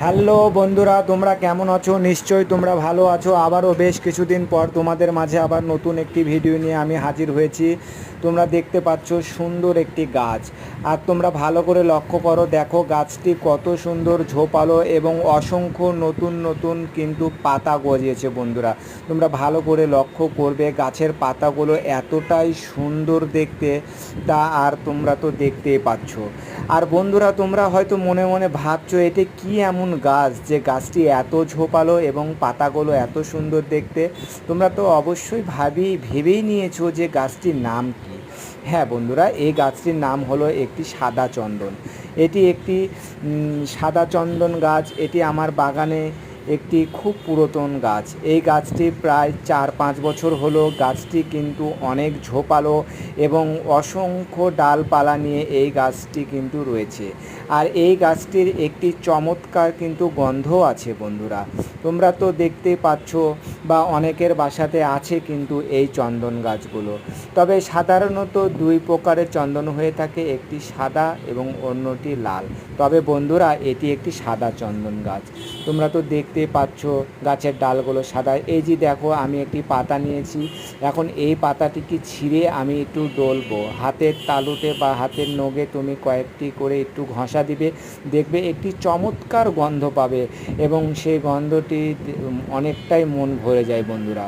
Hello বন্ধুরা, তোমরা কেমন আছো? নিশ্চয়ই তোমরা ভালো আছো। আবারও বেশ কিছুদিন পর তোমাদের মাঝে আবার নতুন একটি ভিডিও নিয়ে আমি হাজির হয়েছি। তোমরা দেখতে পাচ্ছ সুন্দর একটি গাছ, আর তোমরা ভালো করে লক্ষ্য করো, দেখো গাছটি কত সুন্দর ঝোপালো এবং অসংখ্য নতুন নতুন কিন্তু পাতা গজিয়েছে। বন্ধুরা তোমরা ভালো করে লক্ষ্য করবে, গাছের পাতাগুলো এতটাই সুন্দর দেখতে, তা আর তোমরা তো দেখতেই পাচ্ছ। আর বন্ধুরা তোমরা হয়তো মনে মনে ভাবছো এটা কি এমন গাছ যে গাছটি এত ঝোপালো এবং পাতাগুলো এত সুন্দর দেখতে। তোমরা তো অবশ্যই ভেবেই নিয়েছো যে গাছটির নাম কি। হ্যাঁ বন্ধুরা, এই গাছটির নাম হলো একটি সাদা চন্দন। এটি একটি সাদা চন্দন গাছ। এটি আমার বাগানে একটি খুব পুরাতন গাছ। এই গাছটি প্রায় 4-5 বছর হলো। গাছটি কিন্তু অনেক ঝোপালো এবং অসংখ্য ডালপালা নিয়ে এই গাছটি কিন্তু রয়েছে। আর এই গাছটির একটি চমৎকার কিন্তু গন্ধ আছে। বন্ধুরা তোমরা তো দেখতেই পাচ্ছ, বা অনেকের বাসাতে আছে কিন্তু এই চন্দন গাছগুলো। তবে সাধারণত দুই প্রকারের চন্দন হয়ে থাকে, একটি সাদা এবং অন্যটি লাল। তবে বন্ধুরা এটি একটি সাদা চন্দন গাছ। তোমরা তো দেখতেই পাচ্ছ গাছের ডালগুলো সাদা। এই যে দেখো, আমি একটি পাতা নিয়েছি। এখন এই পাতাটিকে ছিঁড়ে আমি একটু ডলবো হাতের তালুতে বা হাতের নখে। তুমি কয়েকটি করে একটু ঘষা দিবে, দেখবে একটি চমৎকার গন্ধ পাবে এবং সেই গন্ধটি অনেকটাই মন ভরে যায় বন্ধুরা।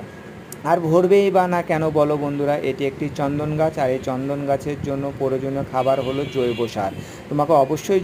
আর ভরবেই বা না কেন বলো বন্ধুরা, এটি একটি চন্দন গাছ, আর এই চন্দন গাছের জন্য প্রয়োজনীয় খাবার হলো জৈব সার। তোমাকে অবশ্যই